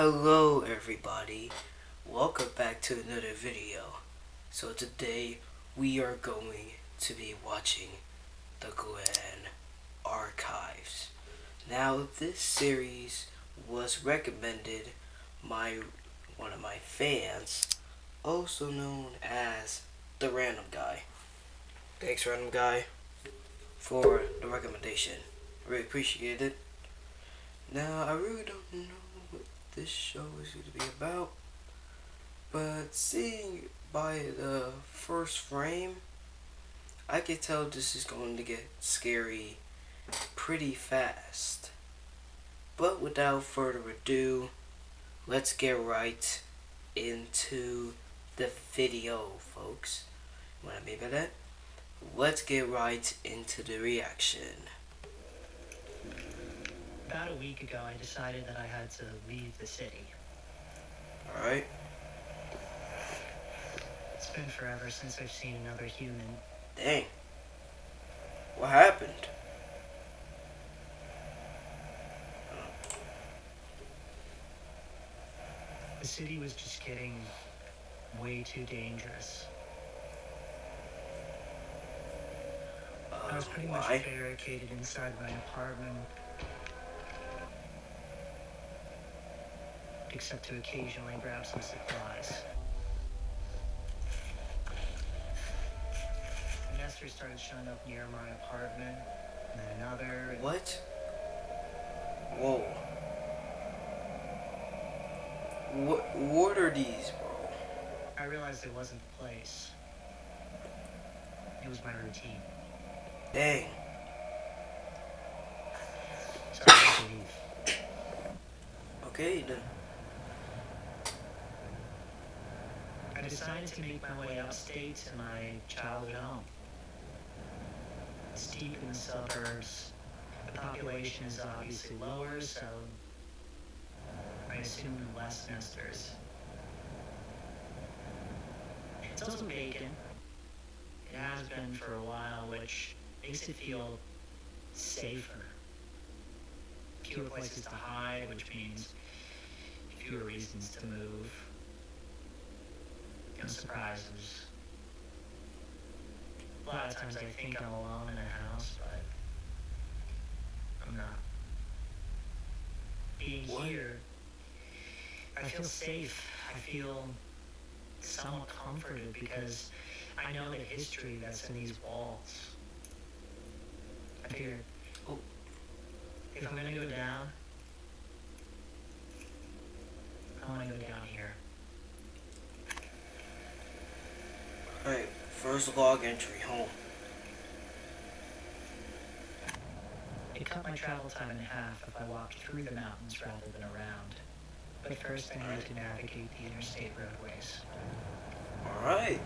Hello everybody, welcome back to another video. So today we are going to be watching the Glen Archives. Now this series was recommended by one of my fans, also known as the Random Guy. Thanks Random Guy for the recommendation, I really appreciate it. Now I really don't know what this show is going to be about, but seeing by the first frame, I can tell this is going to get scary pretty fast. But without further ado, let's get right into the video, folks. What I mean by that? Let's get right into the reaction. About a week ago, I decided that I had to leave the city. Alright. It's been forever since I've seen another human. Dang. What happened? The city was just getting way too dangerous. I was pretty much barricaded inside my apartment, except to occasionally grab some supplies. Investors started showing up near my apartment, and then another. What? Whoa. What are these, bro? I realized it wasn't the place. It was my routine. Dang. So I had to leave. Okay, then. I decided to make my way upstate to my childhood home. It's deep in the suburbs. The population is obviously lower, so I assume less nesters. It's also vacant. It has been for a while, which makes it feel safer. Fewer places to hide, which means fewer reasons to move. No surprises. A lot of times I think I'm alone in a house, but I'm not. Being here, I feel safe. I feel somewhat comforted because I know the history that's in these walls. I figured, if I'm gonna go down, I wanna go down here. Alright, first log entry, home. It cut my travel time in half if I walked through the mountains rather than around. But first I needed to navigate the interstate roadways. Alright.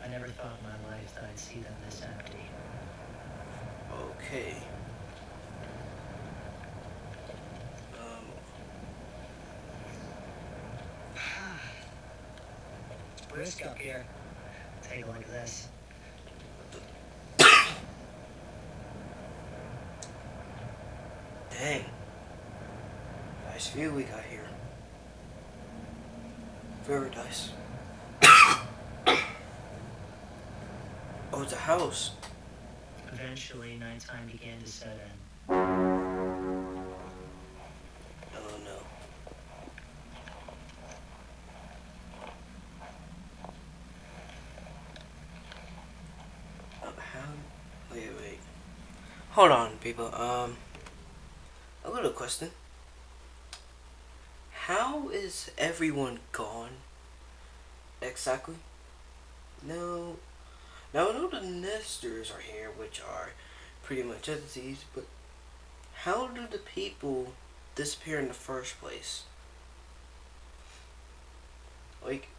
I never thought in my life that I'd see them this empty. Okay. It's brisk up here. Take a look at this. Dang. Nice view we got here. Very nice. Oh, it's a house. Eventually, nighttime began to set in. Oh no. How? Wait. Hold on, people. A little question. How is everyone gone? Exactly? No. Now I know the nesters are here, which are pretty much entities, but how do the people disappear in the first place? Like,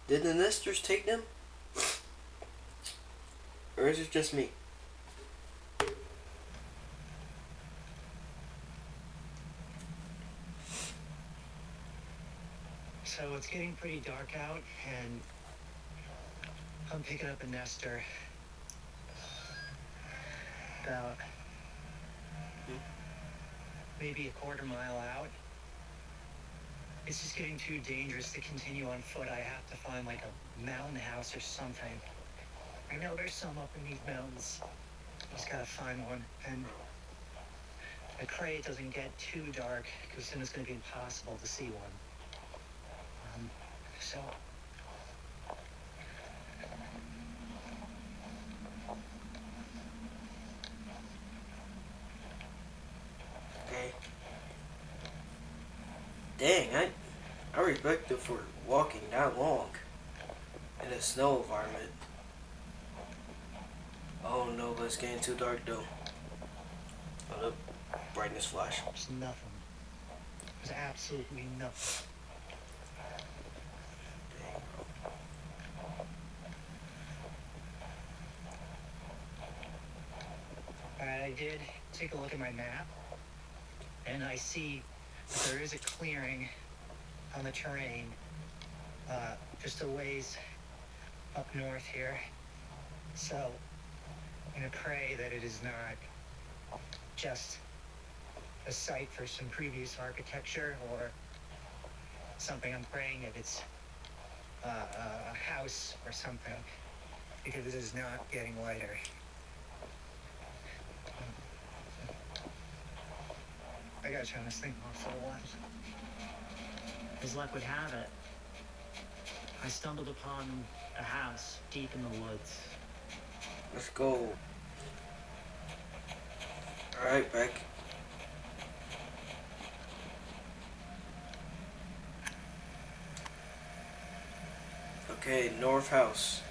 did the nesters take them? Or is it just me? So it's getting pretty dark out, and I'm picking up a nester about maybe a quarter mile out. It's just getting too dangerous to continue on foot. I have to find like a mountain house or something. I know there's some up in these mountains. Just gotta find one. And I pray it doesn't get too dark, because then it's gonna be impossible to see one. So Okay. Dang, I respect you for walking that long in a snow environment. Oh no, but it's getting too dark though. Hold up. Brightness flash. there's nothing. There's absolutely nothing. Dang, bro. Alright, I did take a look at my map, and I see that there is a clearing on the terrain, just a ways up north here. So I'm gonna pray that it is not just a site for some previous architecture or something. I'm praying that it's a house or something, because it is not getting lighter. I gotta turn this thing off for a while. As luck would have it, I stumbled upon a house deep in the woods. Let's go. Alright, back. Okay, North House.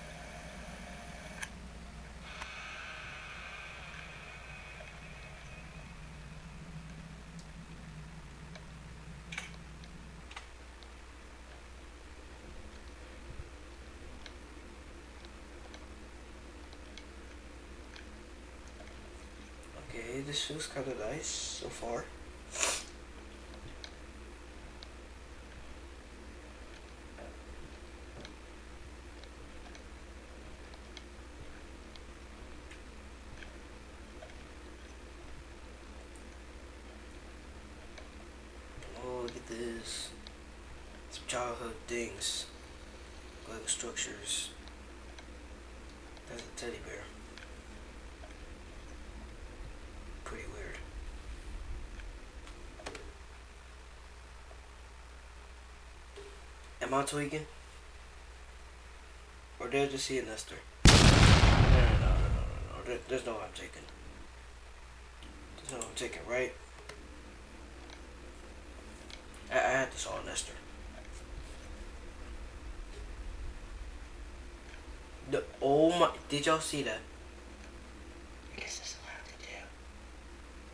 Okay, this feels kind of nice so far. Oh, look at this. Some childhood things. Lego structures. That's a teddy bear. Pretty weird. Am I tweaking? Or did I just see a nester? No. There's no I'm taking. There's no I'm taking, right? I had to saw a nester. Oh my, did y'all see that? I guess that's allowed to do.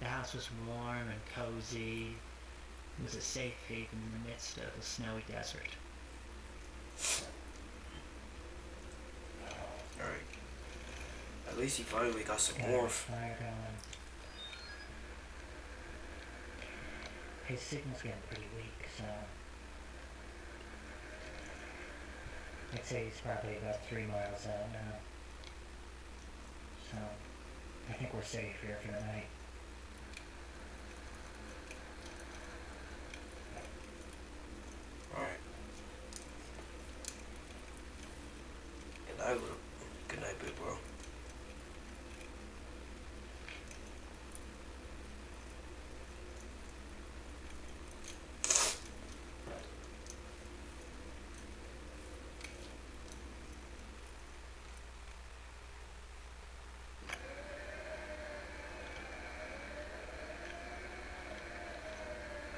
The house was warm and cozy. It was a safe haven in the midst of a snowy desert. Alright. At least he finally got some Got warmth. fire going. His signal's getting pretty weak, so I'd say he's probably about 3 miles out now. So I think we're safe here for the night. Alright. Good night, bro. Good night, big bro.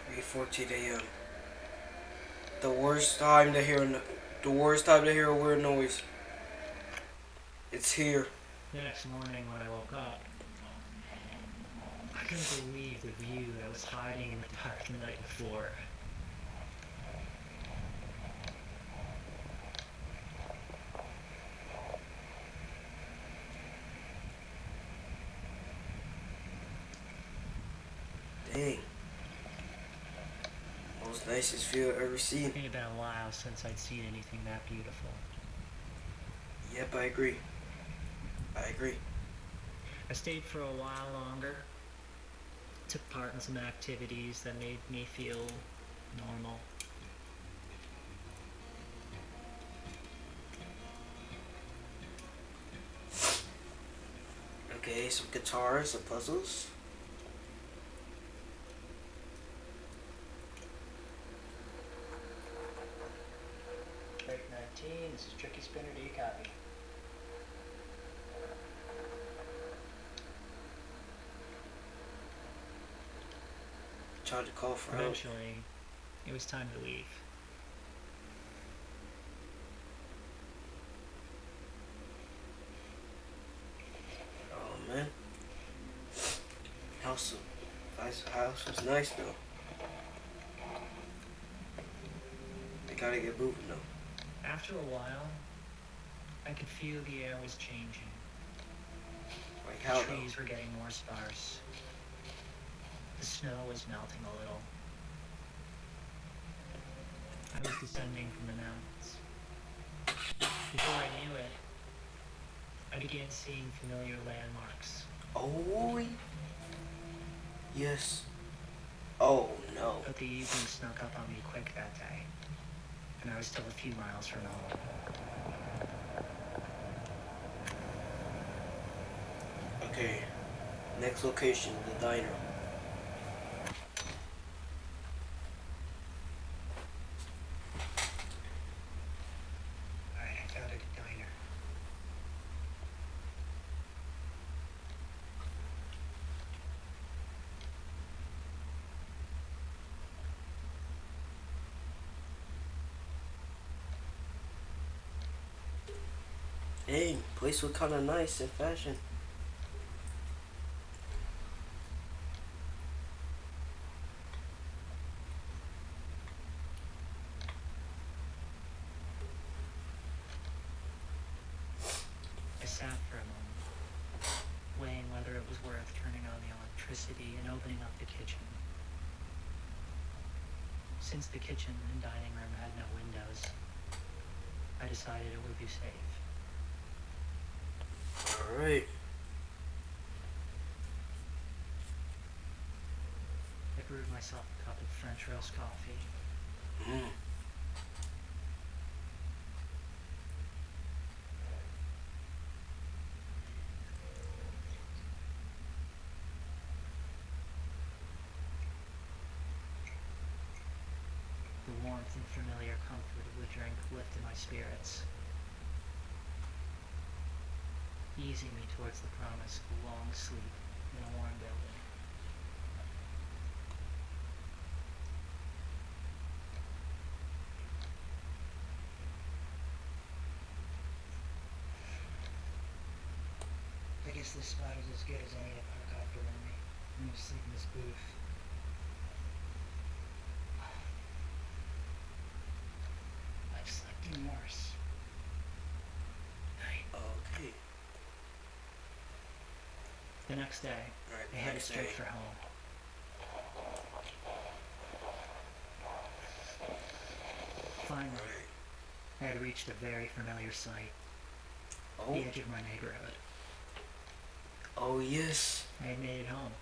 Three 14 a.m. The worst time to hear a weird noise. It's here. The next morning when I woke up, I couldn't believe the view that was hiding in the dark the night before. Dang. Most nicest view I've ever seen. It had been a while since I'd seen anything that beautiful. Yep, I agree. I stayed for a while longer, took part in some activities that made me feel normal. Okay, some guitars, some puzzles. Break 19, this is Tricky Spinner, do you copy? Tried to call for help. Eventually, it was time to leave. Oh man. House was nice though. They gotta get moving though. After a while, I could feel the air was changing. Like The how trees though? were getting more sparse. The snow was melting a little. I was descending from the mountains. Before I knew it, I began seeing familiar landmarks. Oh yes. Oh no. But the evening snuck up on me quick that day, and I was still a few miles from home. Okay. Next location, the diner. Alright, I found a diner. Dang, place look kinda nice in fashion. I sat for a moment, weighing whether it was worth turning on the electricity and opening up the kitchen. Since the kitchen and dining room had no windows, I decided it would be safe. Alright. I brewed myself a cup of French roast coffee. Mm. The warmth and familiar comfort of the drink lifted my spirits, easing me towards the promise of a long sleep in a warm building. I guess this spot is as good as any to park off around me. I'm gonna sleep in this booth. I've slept in worse. Night. Okay. The next day, Alright, I headed next straight day. for home. Finally, Alright. I had reached a very familiar sight, Oh. the edge of my neighborhood. Oh yes. I had made it home.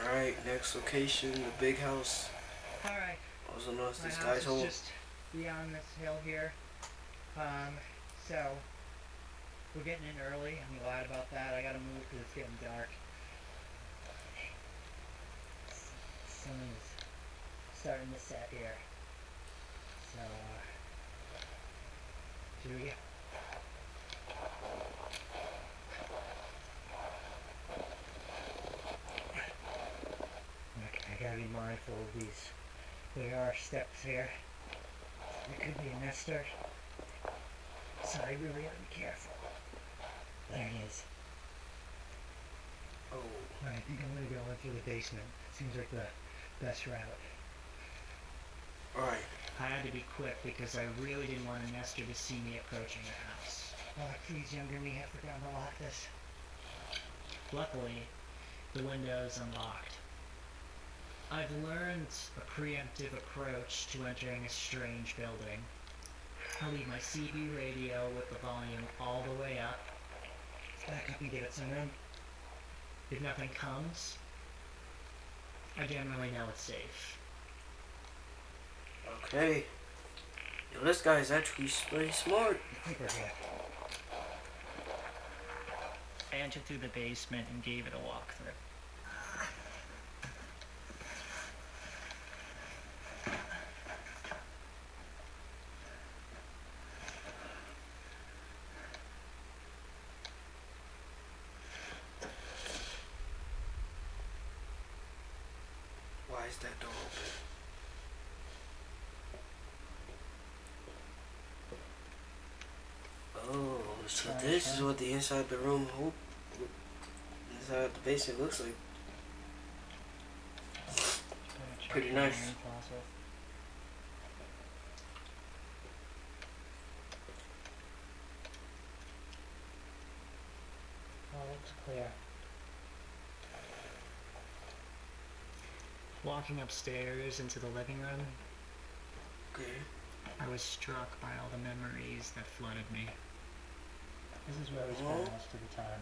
Alright, next location, the big house. Alright, Also known as my this house guy's is home. just beyond this hill here. So, we're getting in early. I'm glad about that. I gotta move because it's getting dark. Sun is starting to set here. So, here we go. Okay, I gotta be mindful of these. There are steps here. There could be a nester. So I really gotta be careful. There he is. Oh. I think I'm gonna go in through the basement. Seems like the best route. Alright. I had to be quick because I really didn't want a nester to see me approaching the house. Oh, please, younger me, I forgot to lock this. Luckily, the window is unlocked. I've learned a preemptive approach to entering a strange building. I'll leave my CB radio with the volume all the way up. Back up and give it some room. If nothing comes, I generally know it's safe. Okay. Yo, this guy is actually pretty smart. I think we're good. entered through the basement and gave it a walkthrough. Why is that door open? Oh, so this is what the inside of the room, inside the basement looks like. Pretty nice. Oh, looks clear. Walking upstairs into the living room, Okay. I was struck by all the memories that flooded me. This is where we spent most of the time.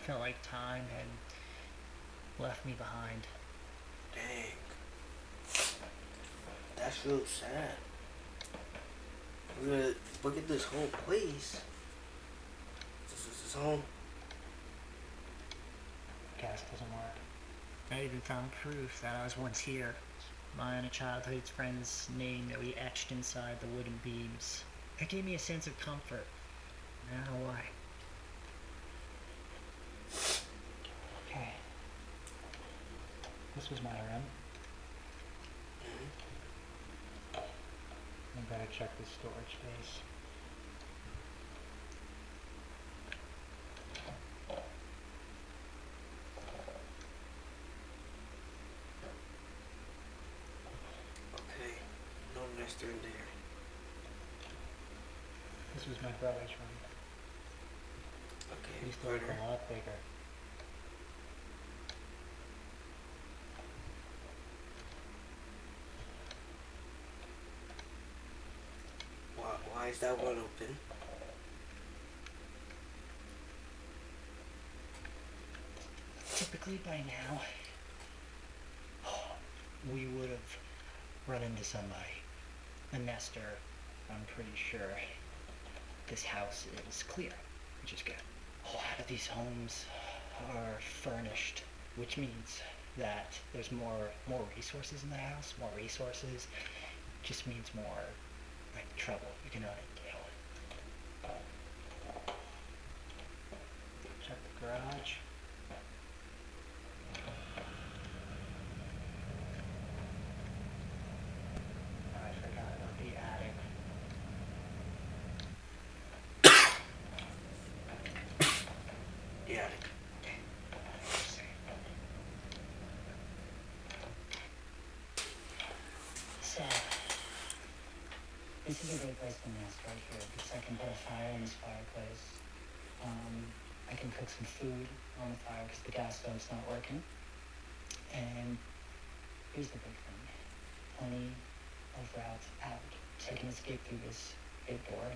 Felt like time had left me behind. Dang. That's real sad. Look at this whole place. This is his home. Gas doesn't work. I even found proof that I was once here. Mine, a childhood friend's name that we etched inside the wooden beams. It gave me a sense of comfort. I don't know why. Okay. This was my room. I better check this storage space. Okay. No nester in there. This was my brother's room. Okay. It used to look a lot bigger. Why is that one open? Typically by now, we would have run into somebody. A nester, I'm pretty sure. This house is clear, which is good. A lot of these homes are furnished, which means that there's more resources in the house. More resources just means more like trouble you can run into. Check the garage. I forgot about the attic. The attic. So, this is a great place to nest right here because I can put a fire in this fireplace. I can cook some food on the fire because the gas stove's not working. And here's the big thing. Plenty of routes out. So I can escape through this big door.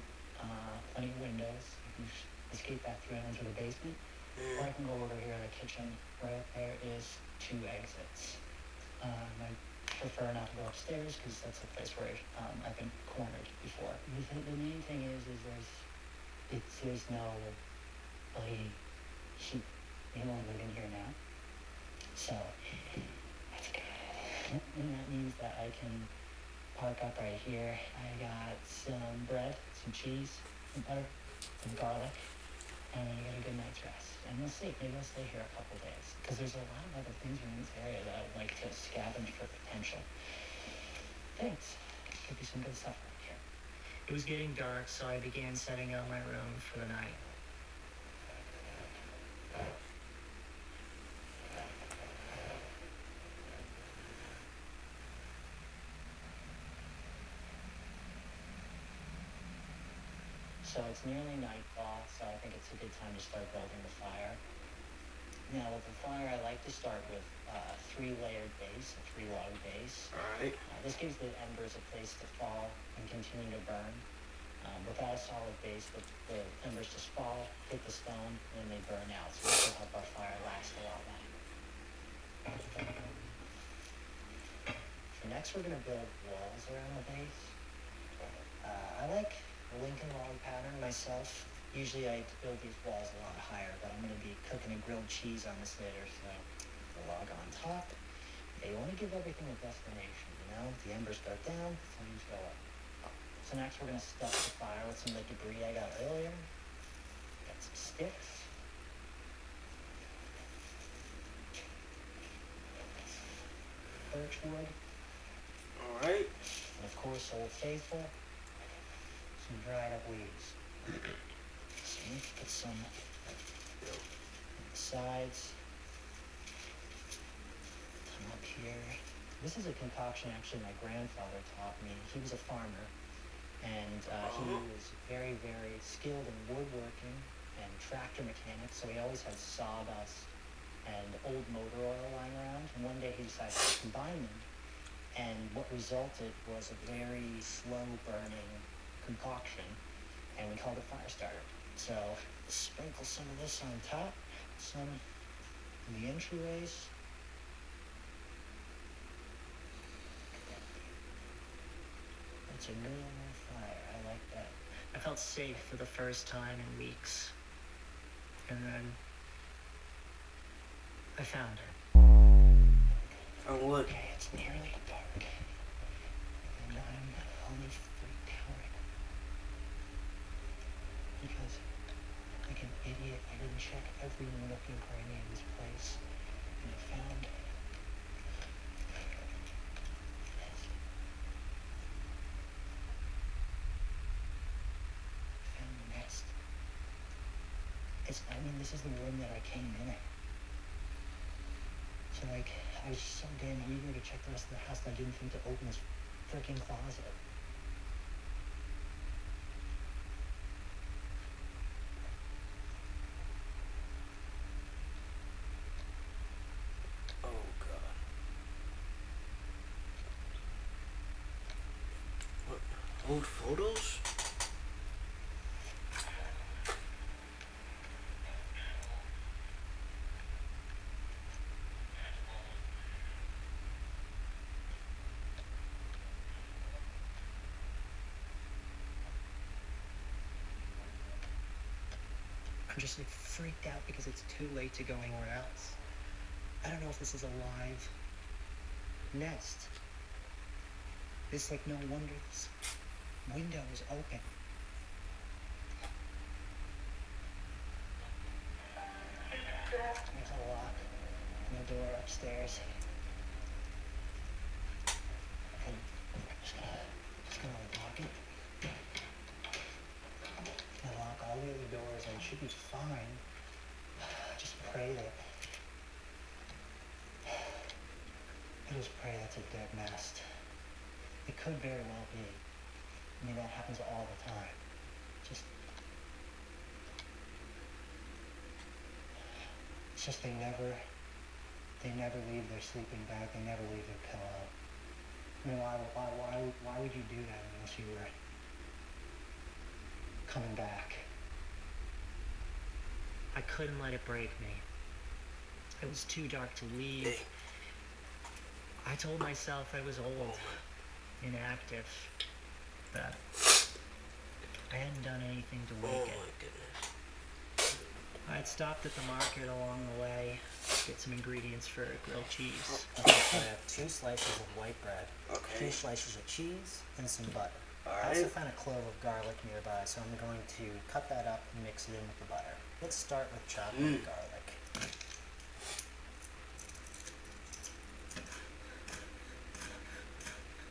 Plenty of windows. I can escape that through and enter the basement. Or I can go over here to the kitchen. Right there is 2 exits. I prefer not to go upstairs because that's a place where I've been cornered before. The main thing is there's no anyone living here now. So that's good. And that means that I can park up right here. I got some bread, some cheese, some butter, some garlic, and I got a good night's rest. And we'll see. Maybe I'll stay here a couple days. Because there's a lot of other things in this area that I'd like to scavenge for potential things. Could be some good stuff right here. It was getting dark, so I began setting up my room for the night. So it's nearly nightfall, so I think it's a good time to start building the fire. Now with the fire, I like to start with a 3-layered base, a 3-log base. Alright. This gives the embers a place to fall and continue to burn. Without a solid base, the embers just fall, hit the stone, and then they burn out. So this will help our fire last a lot longer. So next we're going to build walls around the base. I like Lincoln log pattern myself Usually I build these walls a lot higher, but I'm going to be cooking a grilled cheese on this later, so the log on top. They only give everything a destination, you know? The embers go down, the flames go up. So next we're going to stuff the fire with some of the debris I got earlier. Got some sticks. Birch wood. Alright. And of course, Old Faithful. Some dried up leaves. So let's put some on the sides. Some up here. This is a concoction actually my grandfather taught me. He was a farmer, and he was very, very skilled in woodworking and tractor mechanic, so he always had sawdust and old motor oil lying around, and one day he decided to combine them, and what resulted was a very slow burning concoction, and we called it fire starter. So sprinkle some of this on top, some in the entryways. It's a normal fire. I like that. I felt safe for the first time in weeks. And then I found it. On what? Okay, it's nearly dark. And I'm only freaked out right now. Because, like an idiot, I didn't check every nook and cranny in this place. And I found this. This is the room that I came in at. So like, I was so damn eager to check the rest of the house that I didn't think to open this freaking closet. Oh god. What? Old photos? I'm just like freaked out because it's too late to go anywhere else. I don't know if this is a live nest. It's like no wonder this window is open. There's a lock on the door upstairs. And I'm just gonna lock it. And lock all the other doors and it should be fine. Just pray that. I just pray that's a dead nest. It could very well be. I mean, that happens all the time. It's just they never leave their sleeping bag. They never leave their pillow. I mean, why would you do that unless you were coming back? I couldn't let it break me. It was too dark to leave. I told myself I was old, inactive, that I hadn't done anything to wake it. Oh my goodness. I had stopped at the market along the way to get some ingredients for grilled cheese. Okay, so I have 2 slices of white bread, Okay. 2 slices of cheese, and some butter. Alright. I also found a clove of garlic nearby, so I'm going to cut that up and mix it in with the butter. Let's start with chopping the garlic.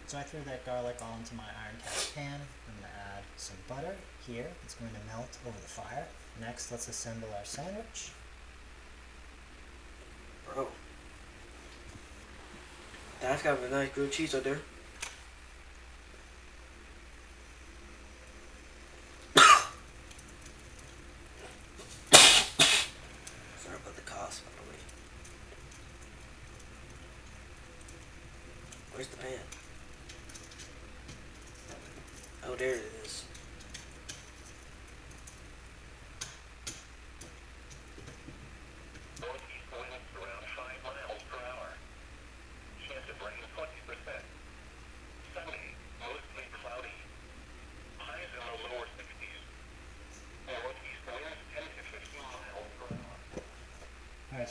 So I threw that garlic all into my iron cast pan. I'm going to add some butter here. It's going to melt over the fire. Next, let's assemble our sandwich. Bro. That's got a nice grilled cheese right there. Sorry about the cost, by the way. Where's the pan? Oh, there it is.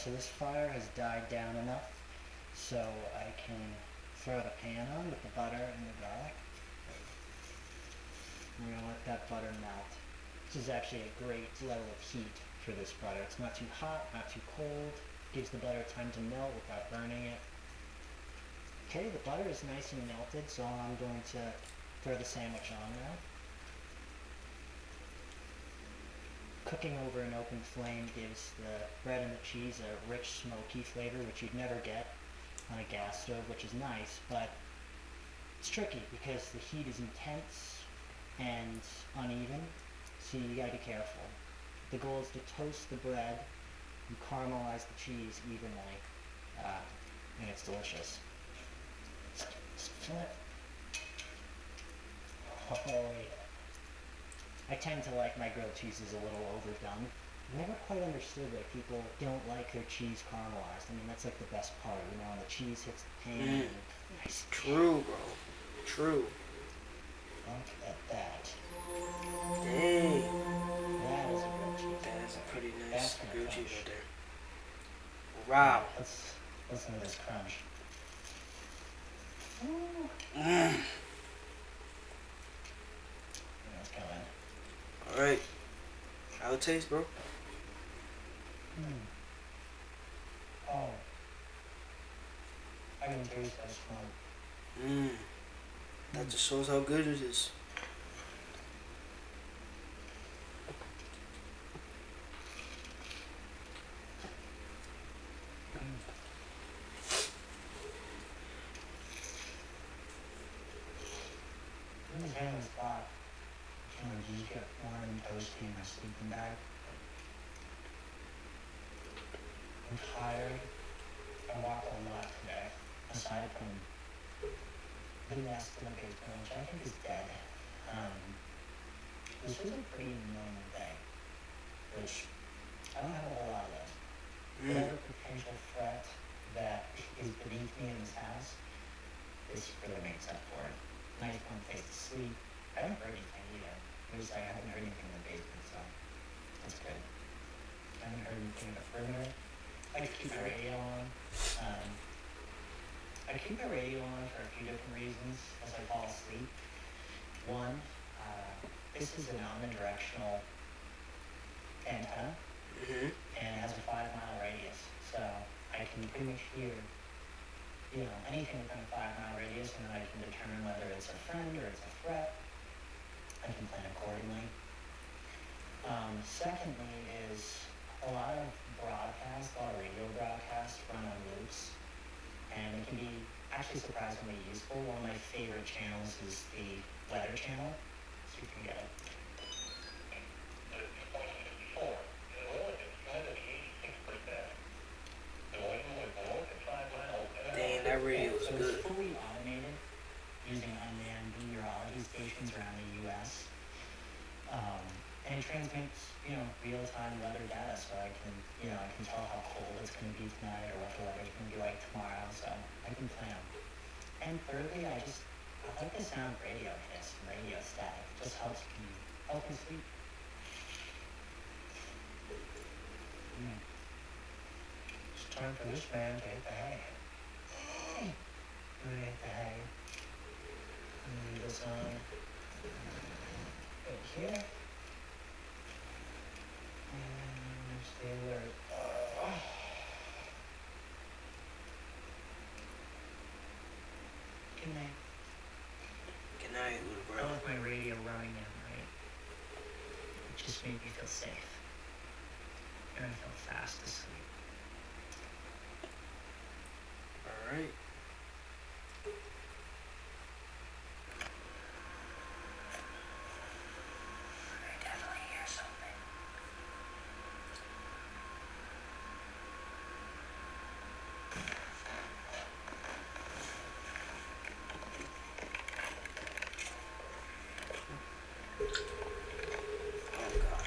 so this fire has died down enough so I can throw the pan on with the butter and the garlic. We're going to let that butter melt. This is actually a great level of heat for this butter. It's not too hot, not too cold. Gives the butter time to melt without burning it. Okay, the butter is nice and melted, so I'm going to throw the sandwich on now. Cooking over an open flame gives the bread and the cheese a rich, smoky flavor, which you'd never get on a gas stove, which is nice, but it's tricky because the heat is intense and uneven, so you gotta be careful. The goal is to toast the bread and caramelize the cheese evenly, and it's delicious. Oh, yeah. I tend to like my grilled cheeses a little overdone. I never quite understood why people don't like their cheese caramelized. I mean, that's like the best part, you know, when the cheese hits the pan. And nice. True, bro. True. Look at that. Dang. That is a grilled cheese. That is a pretty nice That's grilled crunch. cheese right there. Wow. Let's listen to this crunch. Mm. Let's go in. Alright. How it taste, bro? Oh. I can taste that smoke. That just shows how good it is. This ham is hot. Can I just get warm and toasty in my sleeping bag? I'm tired. I walked a lot today, aside from the nest in a basement, which I think is dead. This is a pretty normal day, which I don't have a whole lot of. Whatever potential threat that is beneath me in this house, this really makes up for it. Nice one place to sleep. I haven't heard anything either. At least I haven't heard anything in the basement, so that's good. I haven't heard anything in the perimeter. I keep my radio on. I keep my radio on for a few different reasons as I fall asleep. One, this is an omnidirectional antenna, and it has a 5-mile radius, so I can pretty much hear, you know, anything within a 5-mile radius, and then I can determine whether it's a friend or it's a threat. I can plan accordingly. Secondly is a lot of radio broadcasts run on loops, and it can be actually surprisingly useful. One of my favorite channels is the weather channel, so you can get it. Dang, that radio was So good. it's fully automated using unmanned meteorology stations around the U.S. And it transmits, you know, real-time weather data, so I can tell how cold it's going to be tonight or what the weather's going to be like tomorrow, so I can plan. And thirdly, I like the sound of radio hiss and radio static. It just helps me sleep. It's time for this man to hit the hay. I'm gonna hit the hay. I'm gonna leave this on right here. And stay alert. Good night. Good night, little I bro. left my radio running at night. It just made me feel safe. And I fell fast asleep. Alright. I definitely hear something. Oh god.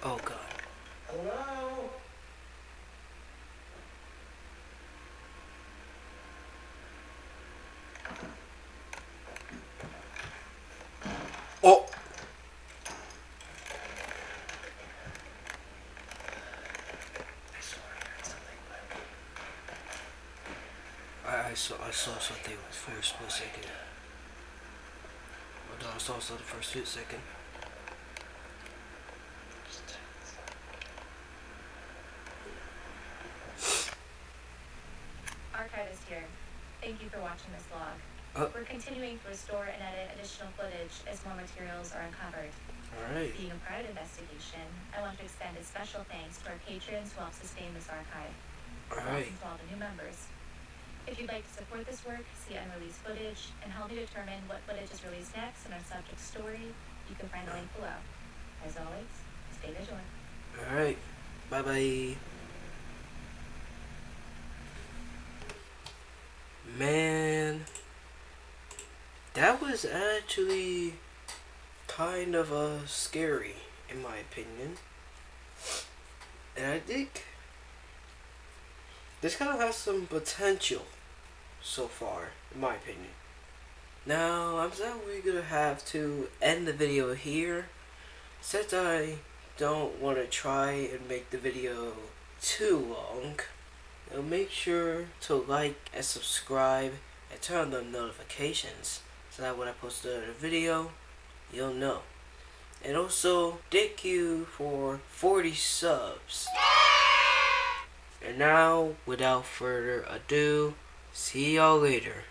Oh God. Hello? Oh. I swear I heard something, but I saw something for a split second. Oh, no, I saw something for a split second. Archivist here. Thank you for watching this log. Oh, We're continuing to restore and edit additional footage as more materials are uncovered. all right. Being a private investigation, I want to extend a special thanks to our patrons who help sustain this archive. All right. Welcome to all the new members. If you'd like to support this work, see unreleased footage, and help me determine what footage is released next in our subject story, you can find the link below. As always, stay vigilant. All right. Bye bye. Man, that was actually kind of scary in my opinion. And I think this kind of has some potential so far, in my opinion. Now, I'm sad we're gonna have to end the video here, since I don't want to try and make the video too long. Now make sure to like and subscribe and turn on the notifications so that when I post another video, you'll know. And also, thank you for 40 subs. And now, without further ado, see y'all later.